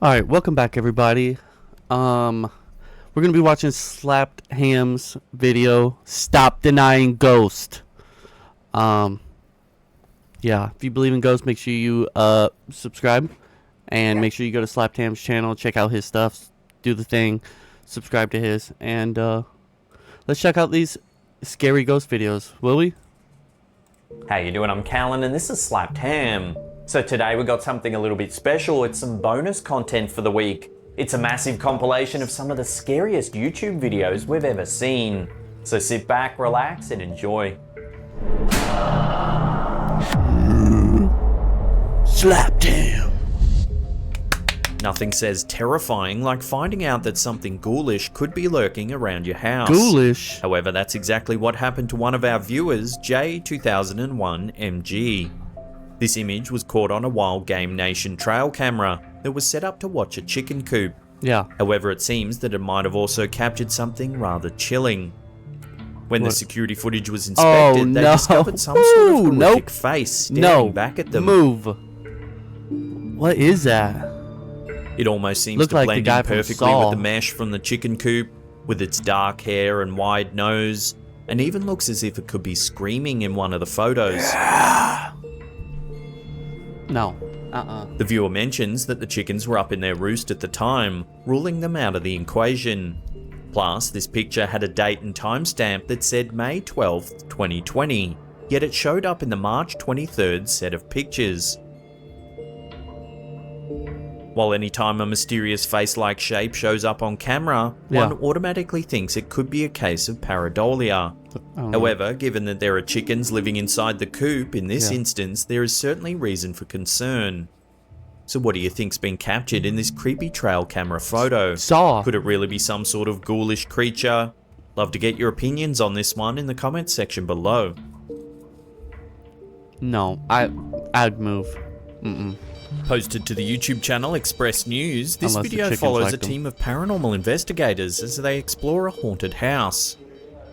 Alright, welcome back everybody. We're gonna be watching Slapped Ham's video, Stop Denying Ghost. Yeah, if you believe in ghosts, make sure you subscribe. And make sure you go to Slapped Ham's channel, check out his stuff, do the thing, subscribe to his, and let's check out these scary ghost videos, will we? How you doing? I'm Callan and this is Slapped Ham. So today we got something a little bit special. It's some bonus content for the week. It's a massive compilation of some of the scariest YouTube videos we've ever seen. So sit back, relax and enjoy. Slapped Ham. Nothing says terrifying like finding out that something ghoulish could be lurking around your house. Ghoulish? However, that's exactly what happened to one of our viewers, J2001MG. This image was caught on a Wild Game Nation trail camera that was set up to watch a chicken coop. Yeah. However, it seems that it might have also captured something rather chilling. When the security footage was inspected, they discovered some sort of horrific face staring back at them. Move. What is that? It almost seems to blend in perfectly with the mesh from the chicken coop, with its dark hair and wide nose, and even looks as if it could be screaming in one of the photos. No. The viewer mentions that the chickens were up in their roost at the time, ruling them out of the equation. Plus, this picture had a date and timestamp that said May 12th, 2020, yet it showed up in the March 23rd set of pictures. While any time a mysterious face-like shape shows up on camera, one automatically thinks it could be a case of pareidolia. However, given that there are chickens living inside the coop, in this instance, there is certainly reason for concern. So what do you think's been captured in this creepy trail camera photo? Could it really be some sort of ghoulish creature? Love to get your opinions on this one in the comments section below. No, I'd move. Posted to the YouTube channel Express News, this video follows a team of paranormal investigators as they explore a haunted house.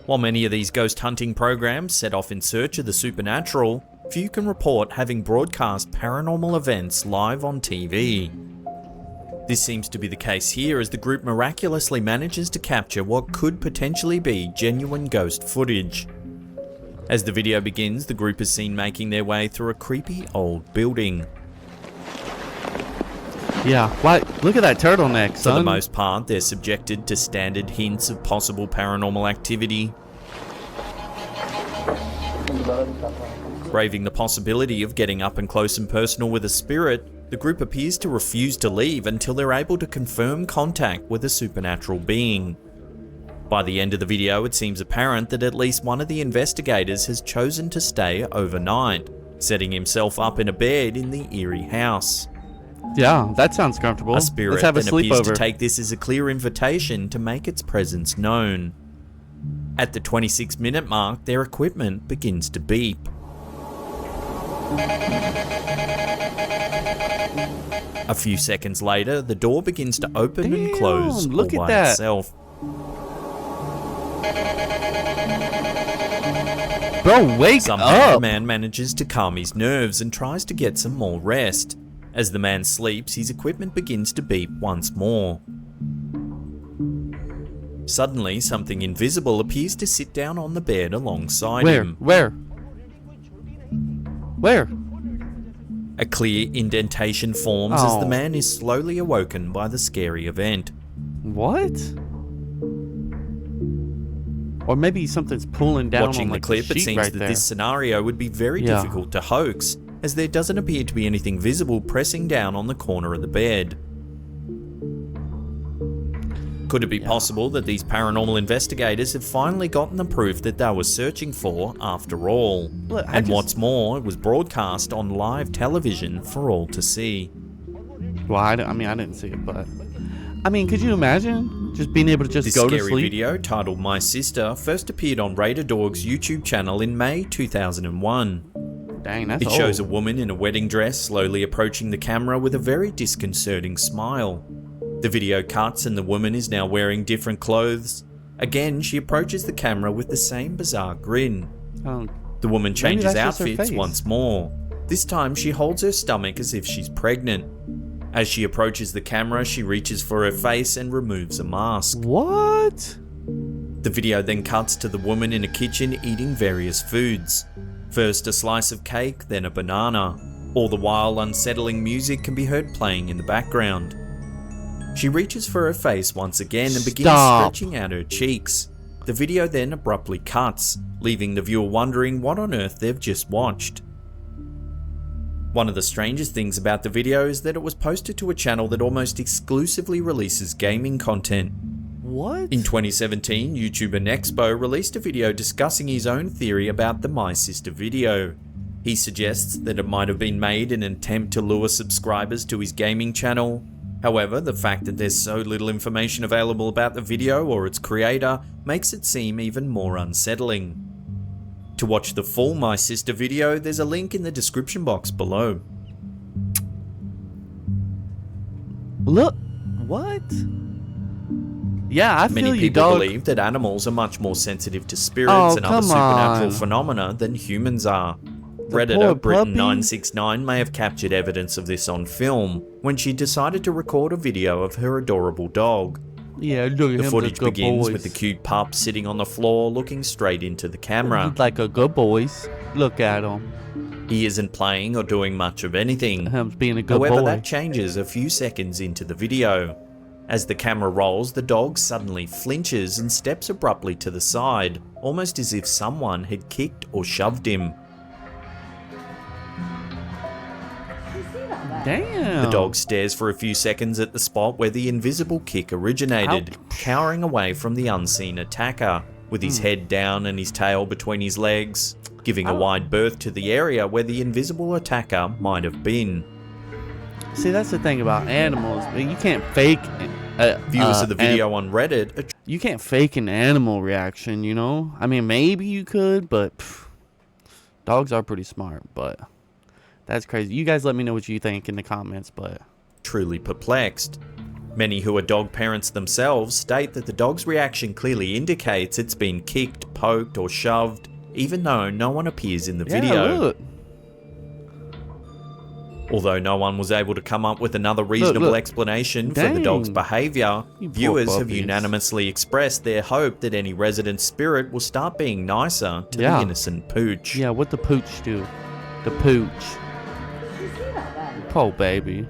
While many of these ghost hunting programs set off in search of the supernatural, few can report having broadcast paranormal events live on TV. This seems to be the case here as the group miraculously manages to capture what could potentially be genuine ghost footage. As the video begins, the group is seen making their way through a creepy old building. Yeah, why? Look at that turtleneck, son. For the most part, they're subjected to standard hints of possible paranormal activity, braving the possibility of getting up and close and personal with a spirit. The group appears to refuse to leave until they're able to confirm contact with a supernatural being. By the end of the video, it seems apparent that at least one of the investigators has chosen to stay overnight, setting himself up in a bed in the eerie house. Yeah, that sounds comfortable. A spirit then appears to take this as a clear invitation to make its presence known. At the 26-minute mark, their equipment begins to beep. A few seconds later, the door begins to open and close all by itself. Bro, wake Somehow up! The man manages to calm his nerves and tries to get some more rest. As the man sleeps, his equipment begins to beep once more. Suddenly, something invisible appears to sit down on the bed alongside him. Where? A clear indentation forms as the man is slowly awoken by the scary event. What? Or maybe something's pulling down Watching on the clip, it seems that this scenario would be very difficult to hoax, as there doesn't appear to be anything visible pressing down on the corner of the bed. Could it be possible that these paranormal investigators have finally gotten the proof that they were searching for after all? Look, what's more, it was broadcast on live television for all to see. Well, I didn't see it, but... I mean, could you imagine just being able to just go to sleep? This scary video, titled My Sister, first appeared on Raider Dog's YouTube channel in May 2001. Dang, that's old. It shows a woman in a wedding dress slowly approaching the camera with a very disconcerting smile. The video cuts and the woman is now wearing different clothes. Again, she approaches the camera with the same bizarre grin. The woman changes outfits once more. This time she holds her stomach as if she's pregnant. As she approaches the camera, she reaches for her face and removes a mask. What? The video then cuts to the woman in a kitchen eating various foods. First a slice of cake, then a banana. All the while, unsettling music can be heard playing in the background. She reaches for her face once again and begins stretching out her cheeks. The video then abruptly cuts, leaving the viewer wondering what on earth they've just watched. One of the strangest things about the video is that it was posted to a channel that almost exclusively releases gaming content. What? In 2017, YouTuber Nexpo released a video discussing his own theory about the My Sister video. He suggests that it might have been made in an attempt to lure subscribers to his gaming channel. However, the fact that there's so little information available about the video or its creator makes it seem even more unsettling. To watch the full My Sister video, there's a link in the description box below. Look, what? Yeah, I feel Many you, people dog. believe that animals are much more sensitive to spirits and other supernatural phenomena than humans are. Redditor Britton969 may have captured evidence of this on film when she decided to record a video of her adorable dog. Yeah, look at the him, footage begins with the cute pup sitting on the floor looking straight into the camera. He's like a good boys. Look at him. He isn't playing or doing much of anything. Him's being a good However, boy. that changes a few seconds into the video. As the camera rolls, the dog suddenly flinches and steps abruptly to the side, almost as if someone had kicked or shoved him. Damn. The dog stares for a few seconds at the spot where the invisible kick originated, cowering away from the unseen attacker, with his head down and his tail between his legs, giving a wide berth to the area where the invisible attacker might have been. See, that's the thing about animals. You can't fake. Viewers of the video on Reddit. You can't fake an animal reaction, you know? I mean, maybe you could, but dogs are pretty smart, but that's crazy. You guys let me know what you think in the comments, but truly perplexed. Many who are dog parents themselves state that the dog's reaction clearly indicates it's been kicked, poked, or shoved, even though no one appears in the video. Look. Although no one was able to come up with another reasonable explanation for the dog's behaviour, viewers have unanimously expressed their hope that any resident spirit will start being nicer to the innocent pooch. Yeah, what the pooch do? The pooch. Poor baby.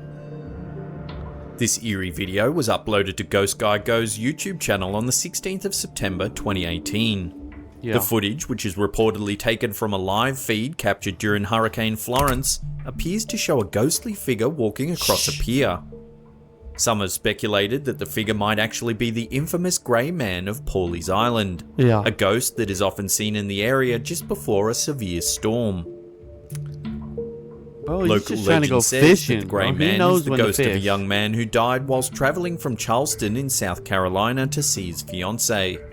This eerie video was uploaded to Ghost Guy Go's YouTube channel on the 16th of September 2018. The footage, which is reportedly taken from a live feed captured during Hurricane Florence, appears to show a ghostly figure walking across a pier. Some have speculated that the figure might actually be the infamous Grey Man of Pawleys Island, a ghost that is often seen in the area just before a severe storm. Bro, Local legend says that the Grey Man is the ghost of a young man who died whilst travelling from Charleston in South Carolina to see his fiancée.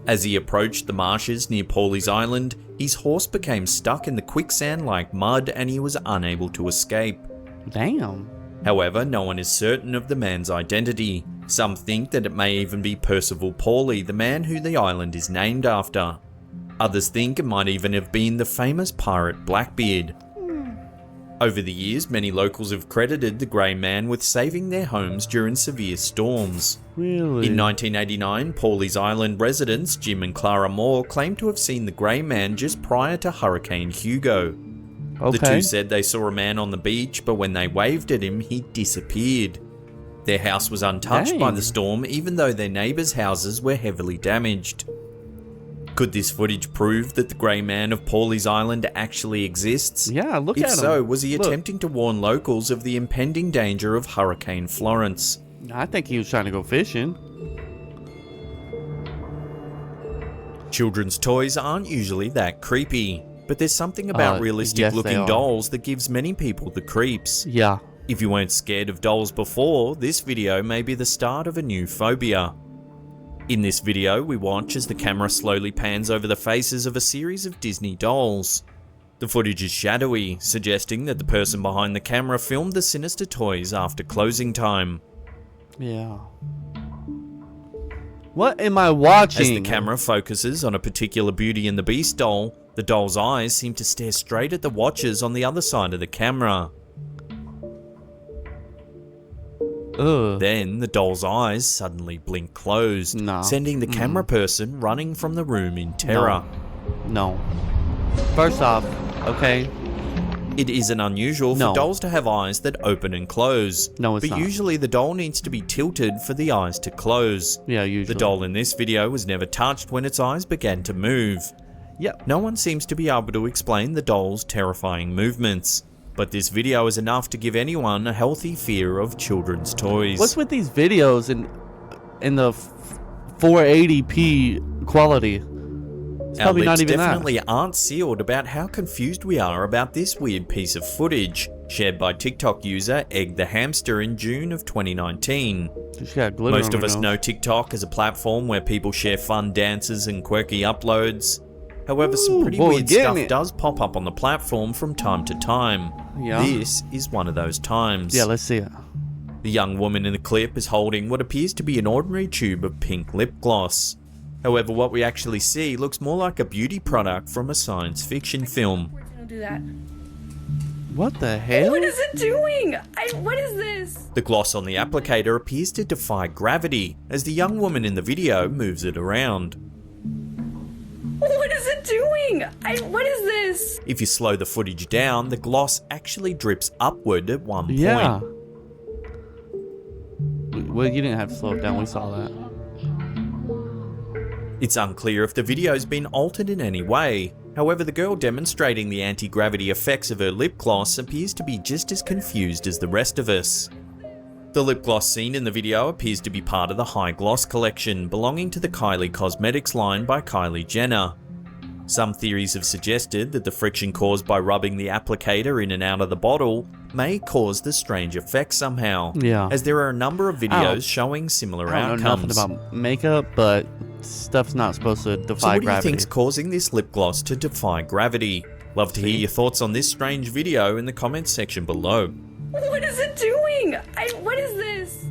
As he approached the marshes near Pawleys Island, his horse became stuck in the quicksand like mud and he was unable to escape. Damn. However, no one is certain of the man's identity. Some think that it may even be Percival Pawley, the man who the island is named after. Others think it might even have been the famous pirate Blackbeard. Over the years, many locals have credited the Grey Man with saving their homes during severe storms. Really? In 1989, Pawleys Island residents Jim and Clara Moore claimed to have seen the Grey Man just prior to Hurricane Hugo. The two said they saw a man on the beach, but when they waved at him, he disappeared. Their house was untouched by the storm, even though their neighbours' houses were heavily damaged. Could this footage prove that the Grey Man of Pawleys Island actually exists? Yeah, look at him. If so, was he attempting to warn locals of the impending danger of Hurricane Florence? I think he was trying to go fishing. Children's toys aren't usually that creepy, but there's something about realistic-looking dolls that gives many people the creeps. Yeah. If you weren't scared of dolls before, this video may be the start of a new phobia. In this video, we watch as the camera slowly pans over the faces of a series of Disney dolls. The footage is shadowy, suggesting that the person behind the camera filmed the sinister toys after closing time. Yeah. What am I watching? As the camera focuses on a particular Beauty and the Beast doll, the doll's eyes seem to stare straight at the watchers on the other side of the camera. Ugh. Then the doll's eyes suddenly blink closed, No. sending the camera person running from the room in terror. No. First off, okay. It isn't unusual for dolls to have eyes that open and close. No, it's but not. usually the doll needs to be tilted for the eyes to close. Yeah, usually. The doll in this video was never touched when its eyes began to move. Yep. No one seems to be able to explain the doll's terrifying movements. But this video is enough to give anyone a healthy fear of children's toys. What's with these videos in the 480p quality? It's Our probably not lips even definitely aren't sealed about how confused we are about this weird piece of footage, shared by TikTok user Egg the Hamster in June of 2019. She's got glitter Most on of her us nose. know TikTok as a platform where people share fun dances and quirky uploads. However, some pretty weird stuff does pop up on the platform from time to time. Yeah. This is one of those times. Yeah, let's see it. The young woman in the clip is holding what appears to be an ordinary tube of pink lip gloss. However, what we actually see looks more like a beauty product from a science fiction film. Don't do that. What the hell? What is it doing? What is this? The gloss on the applicator appears to defy gravity as the young woman in the video moves it around. What is it doing? What is this? If you slow the footage down, the gloss actually drips upward at one point. Yeah. Well, you didn't have to slow it down. We saw that. It's unclear if the video's been altered in any way. However, the girl demonstrating the anti-gravity effects of her lip gloss appears to be just as confused as the rest of us. The lip gloss seen in the video appears to be part of the High Gloss collection belonging to the Kylie Cosmetics line by Kylie Jenner. Some theories have suggested that the friction caused by rubbing the applicator in and out of the bottle may cause the strange effect somehow. Yeah. As there are a number of videos showing similar outcomes. I don't know nothing about makeup, but stuff's not supposed to defy So what do you gravity. think's causing this lip gloss to defy gravity? Love to hear your thoughts on this strange video in the comments section below. What is it doing? What is this?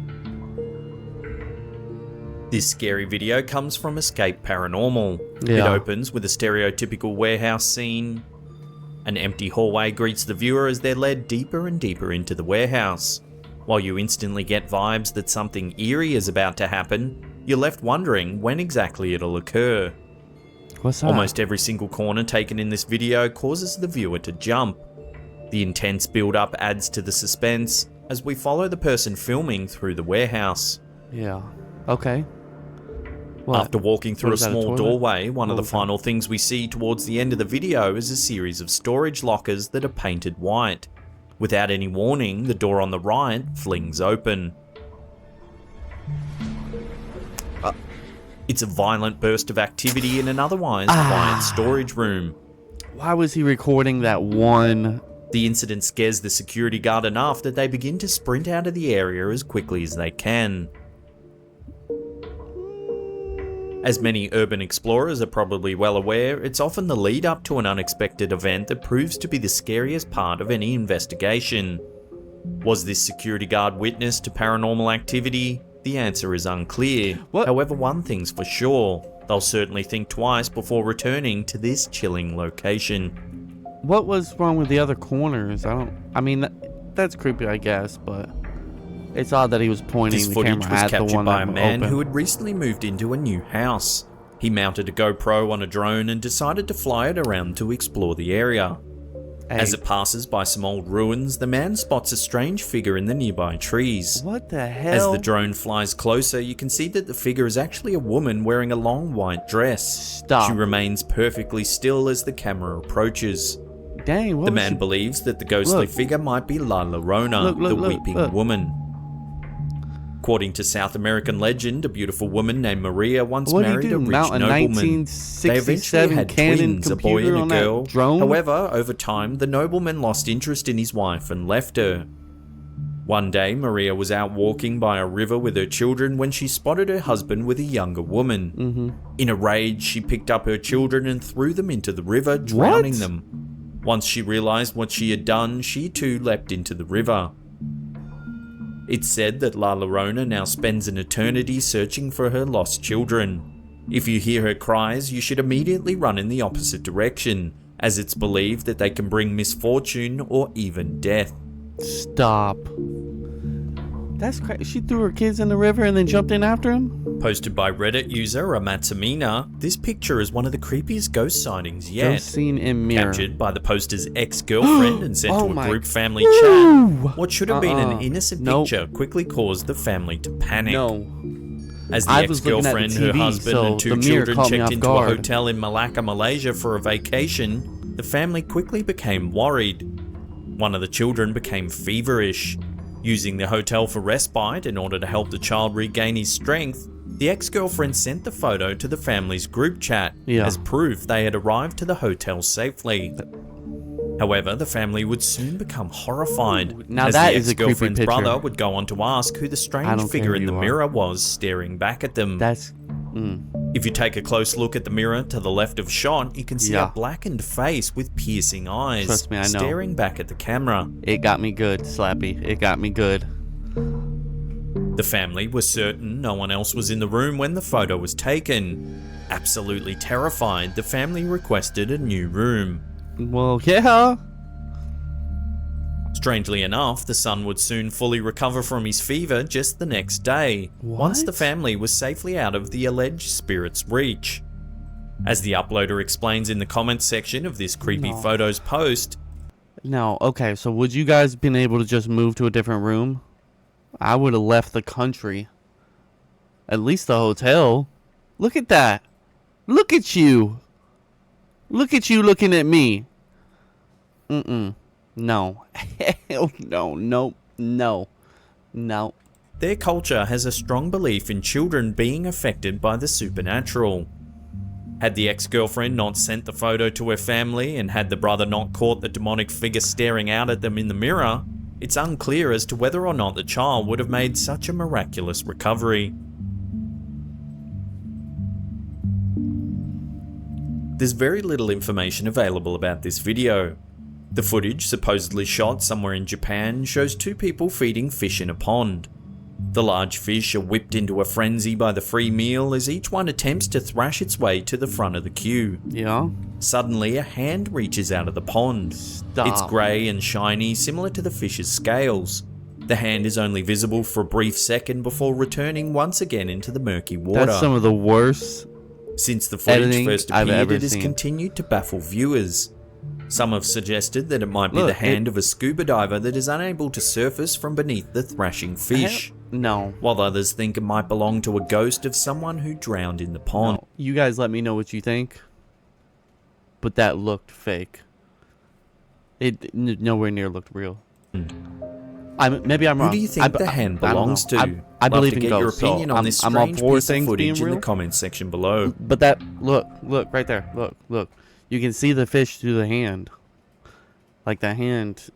This scary video comes from Escape Paranormal. It Yeah. opens with a stereotypical warehouse scene. An empty hallway greets the viewer as they're led deeper and deeper into the warehouse. While you instantly get vibes that something eerie is about to happen, you're left wondering when exactly it'll occur. What's that? Almost every single corner taken in this video causes the viewer to jump. The intense build-up adds to the suspense as we follow the person filming through the warehouse. Yeah. Okay. What? After walking through What a is that, a small toilet? doorway, one of the Okay. final things we see towards the end of the video is a series of storage lockers that are painted white. Without any warning, the door on the right flings open. It's a violent burst of activity in an otherwise quiet storage room. Why was he recording that one? The incident scares the security guard enough that they begin to sprint out of the area as quickly as they can. As many urban explorers are probably well aware, it's often the lead up to an unexpected event that proves to be the scariest part of any investigation. Was this security guard witness to paranormal activity? The answer is unclear. What? However, one thing's for sure, they'll certainly think twice before returning to this chilling location. What was wrong with the other corners? I mean, that's creepy, I guess, but it's odd that he was pointing This the footage camera was at the captured one by a that man opened. who had recently moved into a new house. He mounted a GoPro on a drone and decided to fly it around to explore the area. Hey, As it passes by some old ruins, the man spots a strange figure in the nearby trees. what the As hell? the drone flies closer, you can see that the figure is actually a woman wearing a long white dress. Stop. She remains perfectly still as the camera approaches. Dang, what The was man she- believes that the ghostly Look. figure might be La Llorona, Look, the look, weeping look. woman. According to South American legend, a beautiful woman named Maria once What do you married do, a rich mount a nobleman. They 1967 eventually had Canon twins, a boy computer and on a that girl. drone? However, over time, the nobleman lost interest in his wife and left her. One day, Maria was out walking by a river with her children when she spotted her husband with a younger woman. In a rage, she picked up her children and threw them into the river, drowning What? them. Once she realized what she had done, she too leapt into the river. It's said that La Llorona now spends an eternity searching for her lost children. If you hear her cries, you should immediately run in the opposite direction, as it's believed that they can bring misfortune or even death. Stop. That's crazy. She threw her kids in the river and then jumped in after him? Posted by Reddit user Amatsamina, this picture is one of the creepiest ghost sightings yet. Ghost seen in mirror. Captured by the poster's ex-girlfriend and sent Oh to a my- group family Woo! chat. What should have been an innocent Nope. picture quickly caused the family to panic. No. As the I was looking at the ex-girlfriend, her TV, husband so and two the mirror children caught me checked off into a guard. hotel in Malacca, Malaysia for a vacation, the family quickly became worried. One of the children became feverish. Using the hotel for respite in order to help the child regain his strength, the ex-girlfriend sent the photo to the family's group chat as proof they had arrived to the hotel safely. However, the family would soon become horrified Now as that the is a creepy ex-girlfriend's picture. brother would go on to ask who the I strange don't figure care in who the you are. mirror was staring back at them. That's... If you take a close look at the mirror to the left of shot, you can see a blackened face with piercing eyes Trust me, I know. staring back at the camera. It got me good, Slappy. It got me good. The family was certain no one else was in the room when the photo was taken. Absolutely terrified, the family requested a new room. Well, yeah. Strangely enough, the son would soon fully recover from his fever just the next day, once the family was safely out of the alleged spirit's reach. As the uploader explains in the comments section of this creepy photos post, No, okay, so would you guys been able to just move to a different room? I would have left the country. At least the hotel. Look at that. Look at you. Look at you looking at me. No. Hell no. Nope. No. No. their culture has a strong belief in children being affected by the supernatural. Had the ex-girlfriend not sent the photo to her family and had the brother not caught the demonic figure staring out at them in the mirror, it's unclear as to whether or not the child would have made such a miraculous recovery. There's very little information available about this video. The footage, supposedly shot somewhere in Japan, shows two people feeding fish in a pond. The large fish are whipped into a frenzy by the free meal as each one attempts to thrash its way to the front of the queue. Yeah? Suddenly, a hand reaches out of the pond. Stop. It's grey and shiny, similar to the fish's scales. The hand is only visible for a brief second before returning once again into the murky water. That's some of the worst. Since the footage editing first I've appeared, ever it has seen. continued to baffle viewers. Some have suggested that it might be the hand of a scuba diver that is unable to surface from beneath the thrashing fish, No. while others think it might belong to a ghost of someone who drowned in the pond. No. You guys let me know what you think. But that looked fake. It nowhere near looked real. Maybe I'm wrong. Who do you think the hand belongs to? I Love believe to in get ghosts. your opinion so on this I'm all strange for piece of things being footage in the real. comments section below. But that look right there. Look. You can see the fish through the hand. Like the hand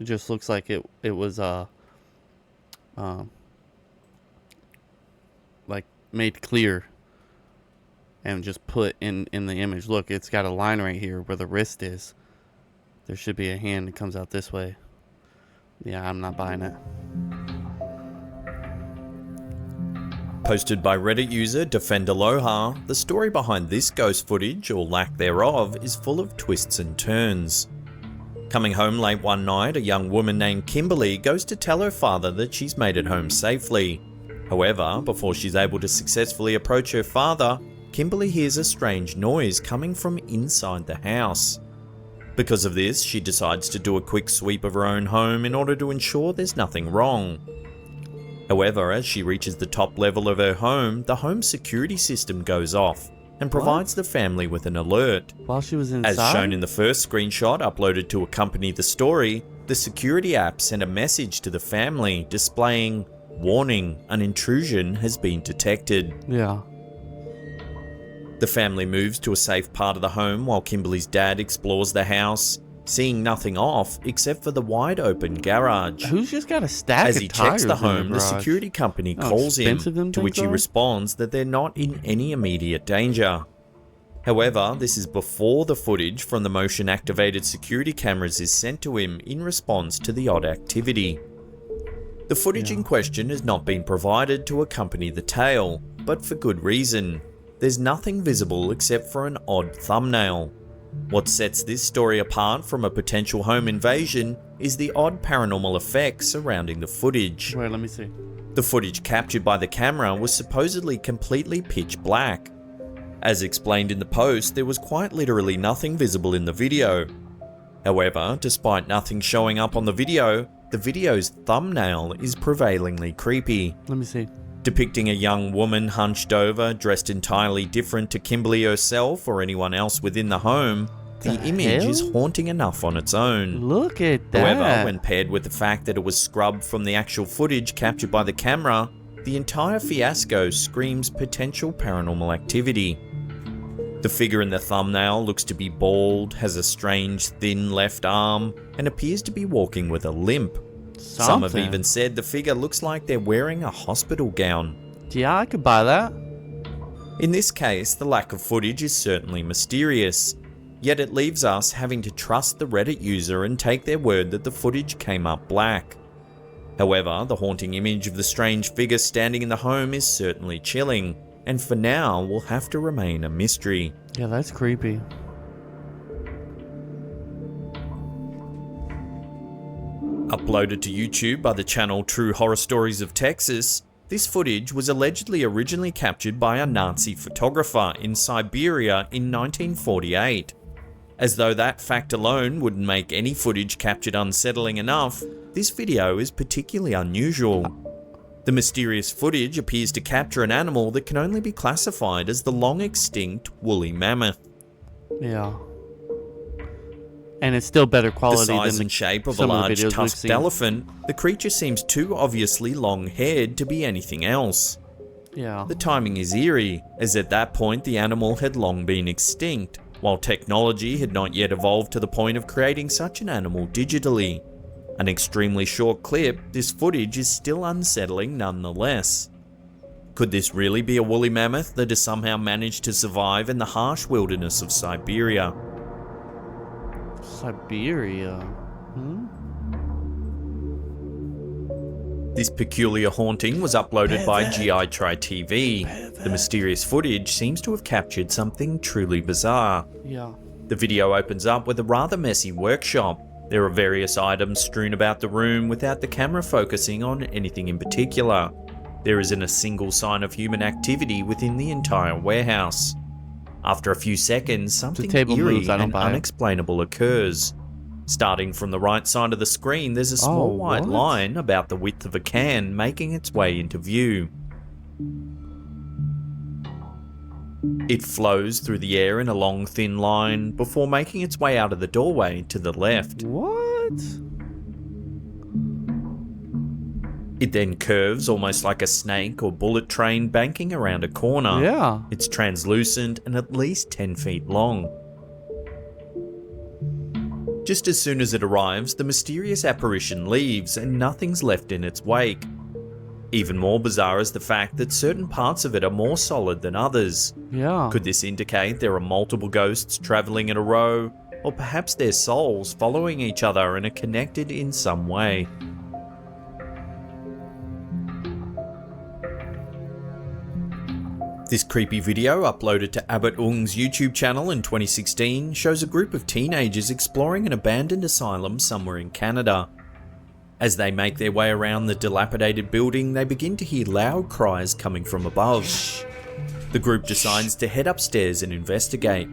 just looks like it was like made clear and just put in the image. Look, it's got a line right here where the wrist is. There should be a hand that comes out this way. Yeah, I'm not buying it. Posted by Reddit user Defendaloha, the story behind this ghost footage, or lack thereof, is full of twists and turns. Coming home late one night, a young woman named Kimberly goes to tell her father that she's made it home safely. However, before she's able to successfully approach her father, Kimberly hears a strange noise coming from inside the house. Because of this, she decides to do a quick sweep of her own home in order to ensure there's nothing wrong. However, as she reaches the top level of her home, the home security system goes off and provides the family with an alert. While she was inside? As shown in the first screenshot uploaded to accompany the story, the security app sent a message to the family displaying, "Warning, an intrusion has been detected." Yeah. The family moves to a safe part of the home while Kimberly's dad explores the house, seeing nothing off except for the wide open garage. Who's just got a stack As of he tires checks the in home, the garage? security company How calls him, expensive them to which things he are? responds that they're not in any immediate danger. However, this is before the footage from the motion-activated security cameras is sent to him in response to the odd activity. The footage in question has not been provided to accompany the tale, but for good reason. There's nothing visible except for an odd thumbnail. What sets this story apart from a potential home invasion is the odd paranormal effects surrounding the footage. Wait, let me see. The footage captured by the camera was supposedly completely pitch black. As explained in the post, there was quite literally nothing visible in the video. However, despite nothing showing up on the video's thumbnail is prevailingly creepy. Let me see. Depicting a young woman hunched over, dressed entirely different to Kimberly herself or anyone else within the home, the image is haunting enough on its own. Look at that. However, when paired with the fact that it was scrubbed from the actual footage captured by the camera, the entire fiasco screams potential paranormal activity. The figure in the thumbnail looks to be bald, has a strange thin left arm, and appears to be walking with a limp. Some have even said the figure looks like they're wearing a hospital gown. Yeah, I could buy that. In this case, the lack of footage is certainly mysterious, yet it leaves us having to trust the Reddit user and take their word that the footage came up black. However, the haunting image of the strange figure standing in the home is certainly chilling, and for now will have to remain a mystery. Yeah, that's creepy. Uploaded to YouTube by the channel True Horror Stories of Texas, this footage was allegedly originally captured by a Nazi photographer in Siberia in 1948. As though that fact alone wouldn't make any footage captured unsettling enough, this video is particularly unusual. The mysterious footage appears to capture an animal that can only be classified as the long-extinct woolly mammoth. Yeah. And it's still better quality the size than and shape of a some of the large videos we've tusked seen. elephant, the creature seems too obviously long-haired to be anything else. Yeah. The timing is eerie, as at that point the animal had long been extinct, while technology had not yet evolved to the point of creating such an animal digitally. An extremely short clip, this footage is still unsettling nonetheless. Could this really be a woolly mammoth that has somehow managed to survive in the harsh wilderness of Siberia? Siberia? This peculiar haunting was uploaded by GI Try TV. The mysterious footage seems to have captured something truly bizarre. Yeah. The video opens up with a rather messy workshop. There are various items strewn about the room without the camera focusing on anything in particular. There isn't a single sign of human activity within the entire warehouse. After a few seconds, something eerie and unexplainable occurs. Starting from the right side of the screen, there's a small white line about the width of a can making its way into view. It flows through the air in a long, thin line before making its way out of the doorway to the left. What? It then curves almost like a snake or bullet train banking around a corner. Yeah. It's translucent and at least 10 feet long. Just as soon as it arrives, the mysterious apparition leaves and nothing's left in its wake. Even more bizarre is the fact that certain parts of it are more solid than others. Yeah. Could this indicate there are multiple ghosts traveling in a row, or perhaps their souls following each other and are connected in some way? This creepy video, uploaded to Abbott Ung's YouTube channel in 2016, shows a group of teenagers exploring an abandoned asylum somewhere in Canada. As they make their way around the dilapidated building, they begin to hear loud cries coming from above. The group decides to head upstairs and investigate.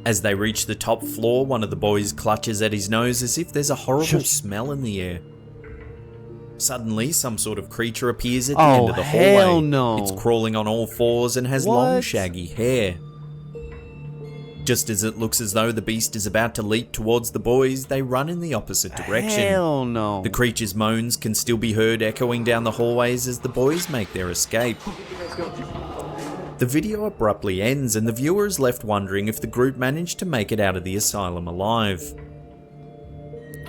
As they reach the top floor, one of the boys clutches at his nose as if there's a horrible smell in the air. Suddenly, some sort of creature appears at the end of the hallway. Hell no. It's crawling on all fours and has long, shaggy hair. Just as it looks as though the beast is about to leap towards the boys, they run in the opposite direction. Hell no. The creature's moans can still be heard echoing down the hallways as the boys make their escape. The video abruptly ends and the viewer is left wondering if the group managed to make it out of the asylum alive.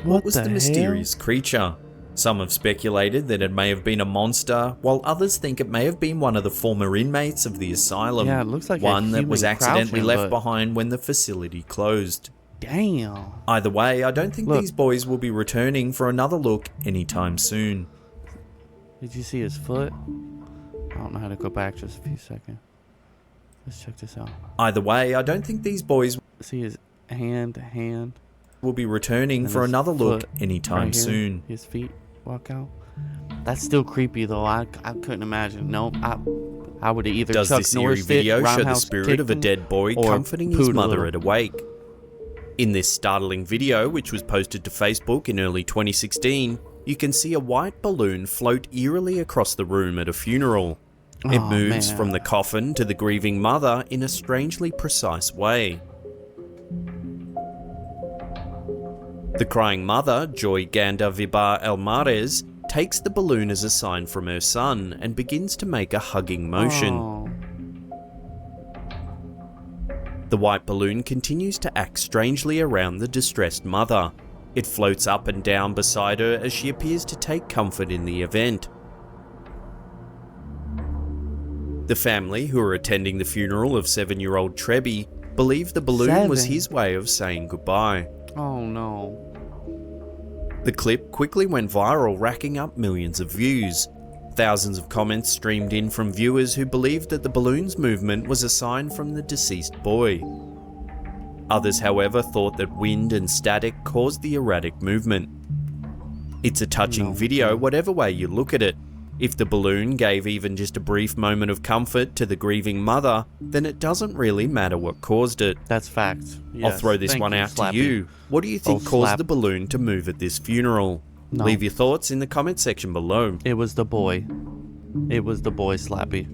What was the mysterious creature? Some have speculated that it may have been a monster, while others think it may have been one of the former inmates of the asylum. Yeah, it looks like one that was accidentally left behind when the facility closed. Damn. Either way, I don't think these boys will be returning for another look anytime soon. Did you see his foot? I don't know how to go back just a few seconds. Let's check this out. Either way, I don't think these boys... See his hand. We'll be returning for his another look foot anytime right here. soon. His feet walk out. That's still creepy though. I couldn't imagine. No, I would have either Does Chuck this eerie Norris video show the roundhouse spirit kicked of a him, dead boy or comforting his pooed a mother little. at a wake? In this startling video, which was posted to Facebook in early 2016, you can see a white balloon float eerily across the room at a funeral. It Oh, moves man. from the coffin to the grieving mother in a strangely precise way. The crying mother, Joy Ganda Vibar Elmares, takes the balloon as a sign from her son and begins to make a hugging motion. Oh. The white balloon continues to act strangely around the distressed mother. It floats up and down beside her as she appears to take comfort in the event. The family, who are attending the funeral of 7-year-old Trebi, believe the balloon was 7? his way of saying goodbye. Oh no. The clip quickly went viral, racking up millions of views. Thousands of comments streamed in from viewers who believed that the balloon's movement was a sign from the deceased boy. Others, however, thought that wind and static caused the erratic movement. It's a touching video whatever way you look at it. If the balloon gave even just a brief moment of comfort to the grieving mother, then it doesn't really matter what caused it. That's facts. I'll Yes. throw this Thank one you, out Slappy. to you. What do you think Oh, caused Slap. the balloon to move at this funeral? No. Leave your thoughts in the comment section below. It was the boy. It was the boy, Slappy.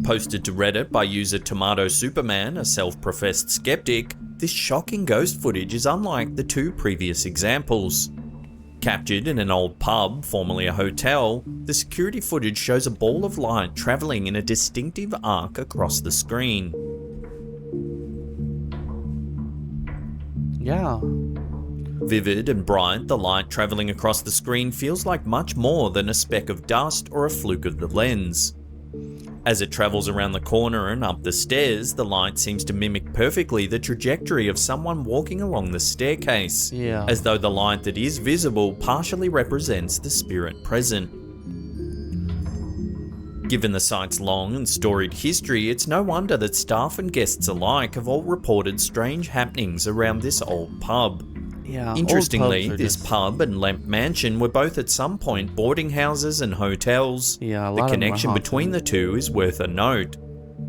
Posted to Reddit by user Tomato Superman, a self-professed skeptic, this shocking ghost footage is unlike the two previous examples. Captured in an old pub, formerly a hotel, the security footage shows a ball of light travelling in a distinctive arc across the screen. Yeah. Vivid and bright, the light travelling across the screen feels like much more than a speck of dust or a fluke of the lens. As it travels around the corner and up the stairs, the light seems to mimic perfectly the trajectory of someone walking along the staircase, Yeah. as though the light that is visible partially represents the spirit present. Given the site's long and storied history, it's no wonder that staff and guests alike have all reported strange happenings around this old pub. Yeah. Interestingly, old pubs are this just- pub and Lemp Mansion were both at some point boarding houses and hotels. Yeah, a The lot of them were connection haunted. between the two is worth a note.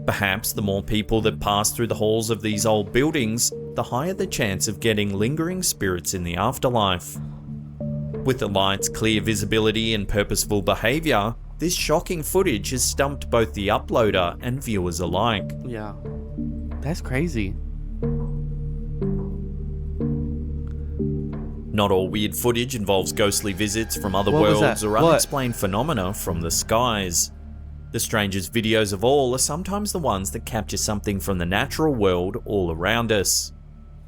Perhaps the more people that pass through the halls of these old buildings, the higher the chance of getting lingering spirits in the afterlife. With the light's clear visibility and purposeful behaviour, this shocking footage has stumped both the uploader and viewers alike. Yeah. That's crazy. Not all weird footage involves ghostly visits from other What was worlds that? or What? unexplained phenomena from the skies. The strangest videos of all are sometimes the ones that capture something from the natural world all around us.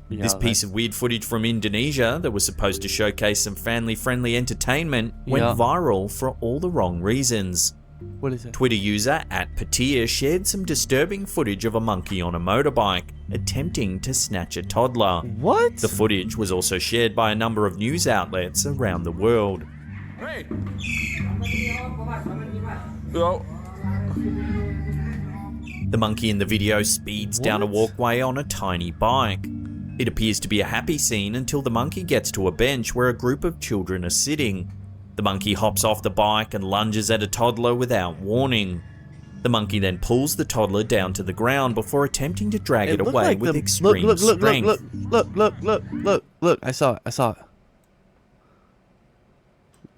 Yeah, This piece of weird footage from Indonesia that was supposed to showcase some family-friendly entertainment went Yeah. viral for all the wrong reasons. What is it? Twitter user @Patia shared some disturbing footage of a monkey on a motorbike attempting to snatch a toddler. What? The footage was also shared by a number of news outlets around the world. The monkey in the video speeds down a What? walkway on a tiny bike. It appears to be a happy scene until the monkey gets to a bench where a group of children are sitting. The monkey hops off the bike and lunges at a toddler without warning. The monkey then pulls the toddler down to the ground before attempting to drag it looked away like with the- extreme strength. Look. I saw it.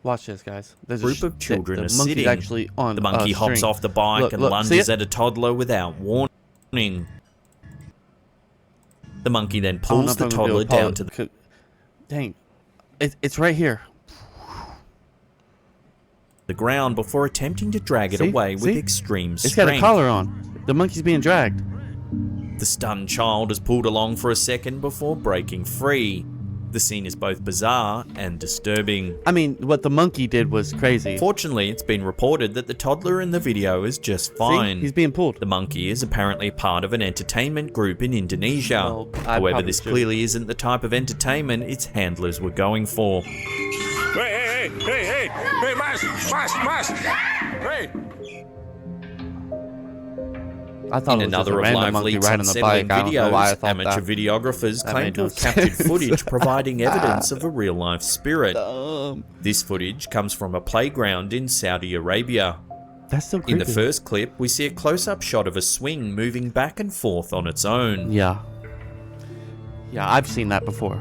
Watch this, guys. There's Group of children the are monkey's sitting. actually on The monkey a hops string. off the bike Look, and look, see lunges it? at a toddler without warning. The monkey then I don't know pulls if the I'm gonna be able toddler to pull down it. to the... Dang. It's right here. the ground before attempting to drag it See? away with See? extreme It's strength. got a collar on. The monkey's being dragged. The stunned child is pulled along for a second before breaking free. The scene is both bizarre and disturbing. I mean, what the monkey did was crazy. Fortunately, it's been reported that the toddler in the video is just See? fine. He's being pulled. The monkey is apparently part of an entertainment group in Indonesia. Well, I However, probably this should. clearly isn't the type of entertainment its handlers were going for. Hey, mas! Hey! I thought In it was just another a of random monkey Liveleak's riding the bike. unsettling I don't know why I videos, thought amateur that. videographers That claim made to no have captured sense. footage providing evidence of a real-life spirit. This footage comes from a playground in Saudi Arabia. That's so creepy. In the first clip, we see a close-up shot of a swing moving back and forth on its own. Yeah. Yeah, I've seen that before.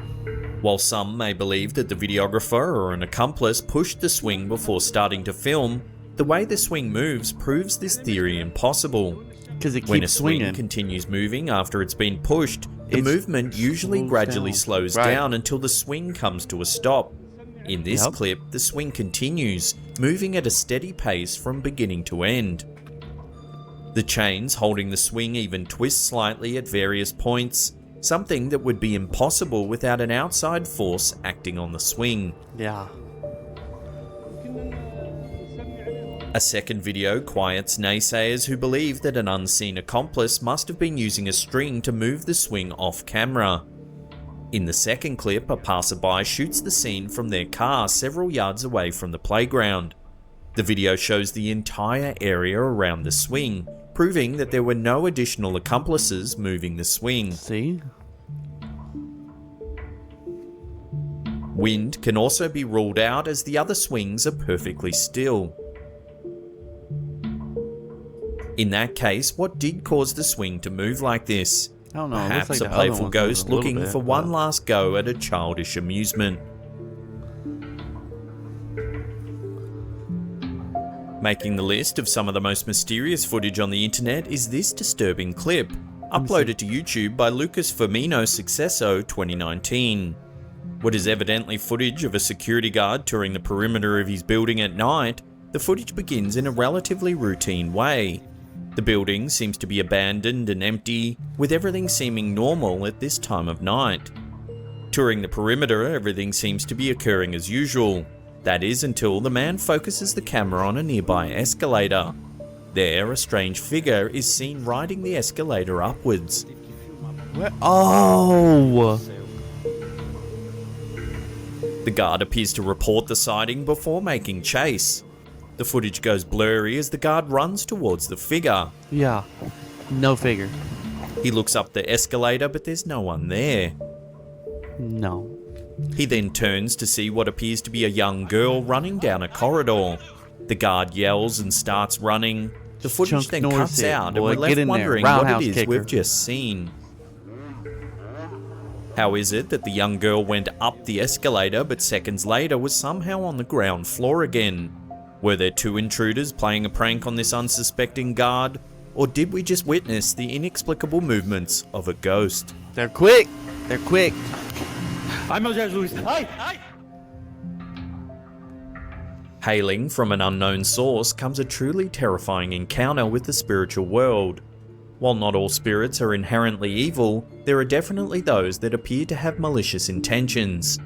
While some may believe that the videographer or an accomplice pushed the swing before starting to film, the way the swing moves proves this theory impossible. Because it When a keeps swing swinging. continues moving after it's been pushed, the It movement usually slows gradually down. slows Right. down until the swing comes to a stop. In this Yep. clip, the swing continues, moving at a steady pace from beginning to end. The chains holding the swing even twist slightly at various points, something that would be impossible without an outside force acting on the swing. Yeah. A second video quiets naysayers who believe that an unseen accomplice must have been using a string to move the swing off camera. In the second clip, a passerby shoots the scene from their car several yards away from the playground. The video shows the entire area around the swing, proving that there were no additional accomplices moving the swing. See? Wind can also be ruled out as the other swings are perfectly still. In that case, what did cause the swing to move like this? I don't know. It looks Perhaps like a the other playful ones ghost move a little looking bit, for but- one last go at a childish amusement. Making the list of some of the most mysterious footage on the internet is this disturbing clip, uploaded to YouTube by Lucas Firmino Successo 2019. What is evidently footage of a security guard touring the perimeter of his building at night, the footage begins in a relatively routine way. The building seems to be abandoned and empty, with everything seeming normal at this time of night. Touring the perimeter, everything seems to be occurring as usual. That is until the man focuses the camera on a nearby escalator. There, a strange figure is seen riding the escalator upwards. Where? Oh! The guard appears to report the sighting before making chase. The footage goes blurry as the guard runs towards the figure. Yeah. No figure. He looks up the escalator, but there's no one there. No. He then turns to see what appears to be a young girl running down a corridor. The guard yells and starts running. The footage Chunk then Norris cuts it, out, boy. and we're Get left in there. wondering what Roundhouse it is kicker. we've just seen. How is it that the young girl went up the escalator, but seconds later was somehow on the ground floor again? Were there two intruders playing a prank on this unsuspecting guard? Or did we just witness the inexplicable movements of a ghost? They're quick. They're quick. Hailing from an unknown source comes a truly terrifying encounter with the spiritual world. While not all spirits are inherently evil, there are definitely those that appear to have malicious intentions.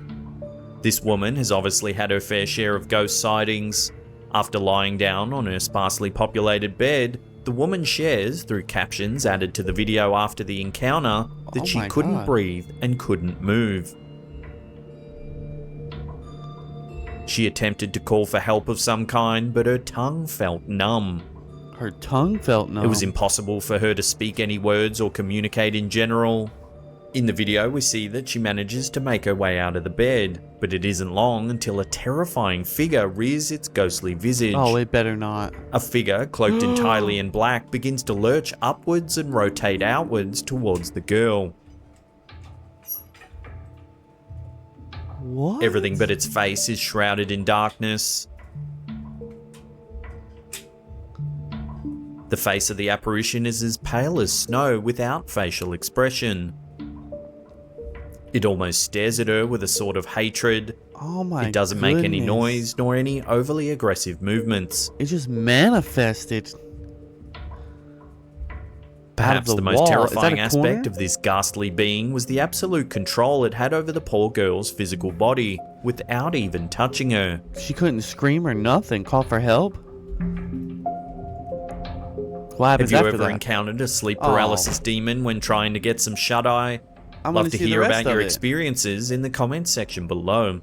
This woman has obviously had her fair share of ghost sightings. After lying down on her sparsely populated bed, the woman shares, through captions added to the video after the encounter, that Oh she my couldn't God. breathe and couldn't move. She attempted to call for help of some kind, but her tongue felt numb. Her tongue felt numb. It was impossible for her to speak any words or communicate in general. In the video, we see that she manages to make her way out of the bed, but it isn't long until a terrifying figure rears its ghostly visage. Oh, it better not. A figure, cloaked entirely in black, begins to lurch upwards and rotate outwards towards the girl. What? Everything but its face is shrouded in darkness. The face of the apparition is as pale as snow without facial expression. It almost stares at her with a sort of hatred. Oh my It doesn't make any goodness. noise nor any overly aggressive movements. It just manifested. Perhaps the the most wall. Is that terrifying a aspect corner? of this ghastly being was the absolute control it had over the poor girl's physical body, without even touching her. She couldn't scream or nothing. Call for help. What Have happens you after ever that? encountered a sleep paralysis demon when trying to get some shut-eye? I wanna Love to see the hear rest about your of it. experiences in the comments section below.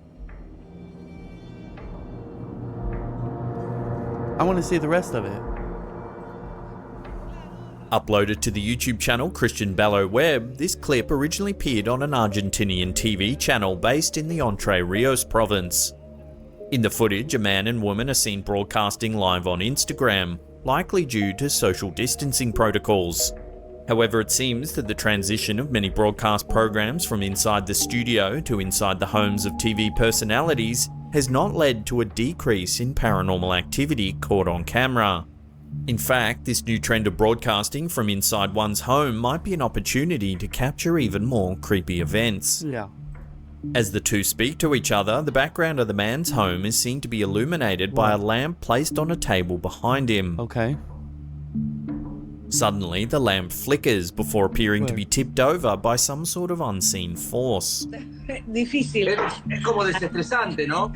I want to see the rest of it. Uploaded to the YouTube channel Christian Bello Web, this clip originally appeared on an Argentinian TV channel based in the Entre Rios province. In the footage, a man and woman are seen broadcasting live on Instagram, likely due to social distancing protocols. However, it seems that the transition of many broadcast programs from inside the studio to inside the homes of TV personalities has not led to a decrease in paranormal activity caught on camera. In fact, this new trend of broadcasting from inside one's home might be an opportunity to capture even more creepy events. Yeah. As the two speak to each other, the background of the man's home is seen to be illuminated by a lamp placed on a table behind him. Okay. Suddenly, the lamp flickers before appearing to be tipped over by some sort of unseen force. Difícil. Es como desestresante, ¿no?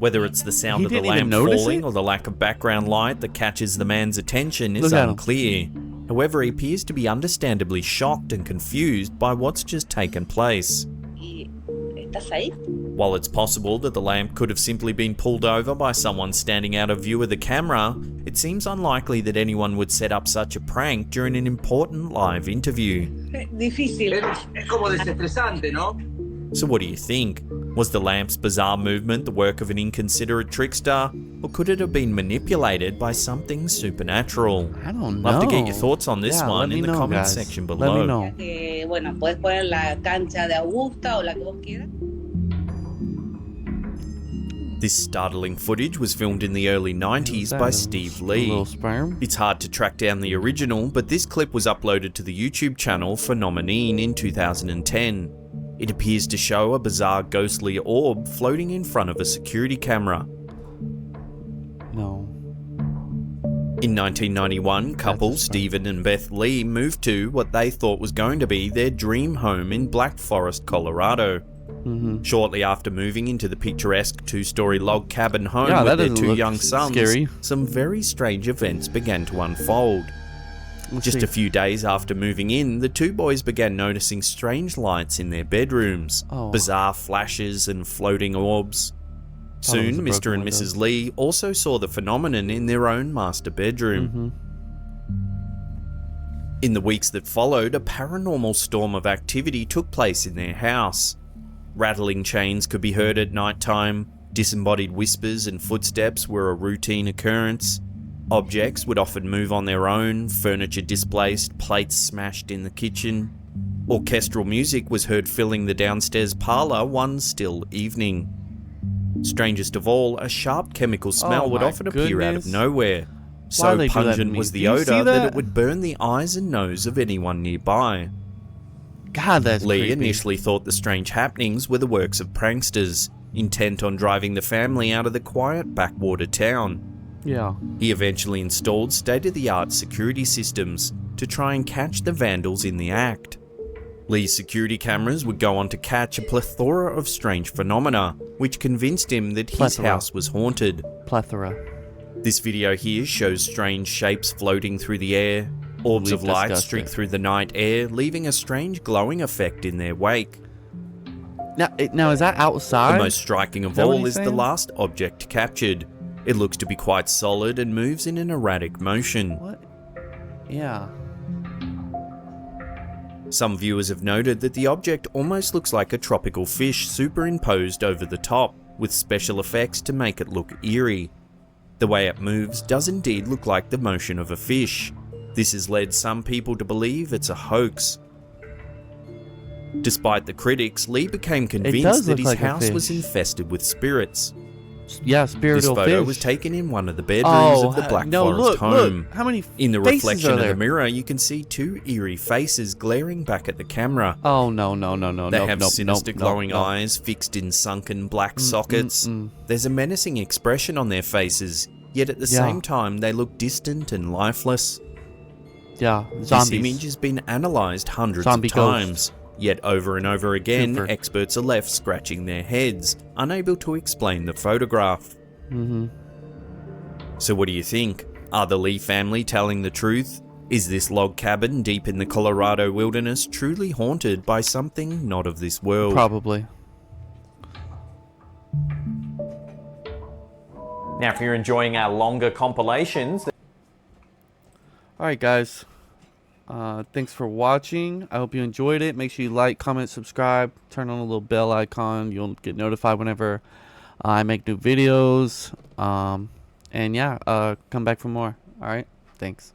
Whether it's the sound He of the didn't even lamp notice falling it? or the lack of background light that catches the man's attention is Look at him. unclear. However, he appears to be understandably shocked and confused by what's just taken place. ¿Y estás ahí? While it's possible that the lamp could have simply been pulled over by someone standing out of view of the camera, it seems unlikely that anyone would set up such a prank during an important live interview. Difícil. Es como desestresante, ¿no? So what do you think? Was the lamp's bizarre movement the work of an inconsiderate trickster, or could it have been manipulated by something supernatural? I don't know. Love to get your thoughts on this Yeah, let one me in the know, comment guys. section Let below. me know. Bueno, puedes poner la cancha de Augusta o la que vos quieras. This startling footage was filmed in the early 90s by Steve Lee. Little sperm. It's hard to track down the original, but this clip was uploaded to the YouTube channel Phenomenine in 2010. It appears to show a bizarre ghostly orb floating in front of a security camera. No. In 1991, couple Stephen and Beth Lee moved to what they thought was going to be their dream home in Black Forest, Colorado. Shortly after moving into the picturesque two-story log cabin home Yeah, with that their doesn't two look young sons, scary. some very strange events began to unfold. Just a few days after moving in, the two boys began noticing strange lights in their bedrooms, Oh. bizarre flashes and floating orbs. Thought it was Soon, a Mr. and broken Mrs. Lee also saw the phenomenon in their own master bedroom. Mm-hmm. In the weeks that followed, a paranormal storm of activity took place in their house. Rattling chains could be heard at night time, disembodied whispers and footsteps were a routine occurrence. Objects would often move on their own, furniture displaced, plates smashed in the kitchen. Orchestral music was heard filling the downstairs parlour one still evening. Strangest of all, a sharp chemical smell would my often appear out of goodness. nowhere. Why So they do that to pungent me? was Do the you see odour that that? it would burn the eyes and nose of anyone nearby. God, that's Lee creepy. initially thought the strange happenings were the works of pranksters, intent on driving the family out of the quiet backwater town. Yeah. He eventually installed state-of-the-art security systems to try and catch the vandals in the act. Lee's security cameras would go on to catch a plethora of strange phenomena, which convinced him that his Plethora. house was haunted. Plethora. This video here shows strange shapes floating through the air. Orbs of light Disgusting. streak through the night air, leaving a strange glowing effect in their wake. Now is that outside? The most striking of Is that what all he's is the saying? last object captured. It looks to be quite solid and moves in an erratic motion. What? Yeah. Some viewers have noted that the object almost looks like a tropical fish superimposed over the top, with special effects to make it look eerie. The way it moves does indeed look like the motion of a fish. This has led some people to believe it's a hoax. Despite the critics, Lee became convinced does that look his like a house was fish. infested with spirits. Yeah, This spiritual photo fish. was taken in one of the bedrooms of the Black no, Forest look, home. Look. How many In the faces reflection are of there? the mirror, you can see two eerie faces glaring back at the camera. Oh, no. They have sinister glowing eyes fixed in sunken black sockets. There's a menacing expression on their faces, yet at the Yeah. same time they look distant and lifeless. Yeah, This zombies. image has been analysed hundreds Zombie of ghost. times, yet over and over again, Super. experts are left scratching their heads, unable to explain the photograph. So what do you think? Are the Lee family telling the truth? Is this log cabin deep in the Colorado wilderness truly haunted by something not of this world? Probably. Now, if you're enjoying our longer compilations, Alright, guys. Thanks for watching. I hope you enjoyed it. Make sure you like, comment, subscribe, turn on the little bell icon. You'll get notified whenever I make new videos. And yeah, come back for more. All right. Thanks.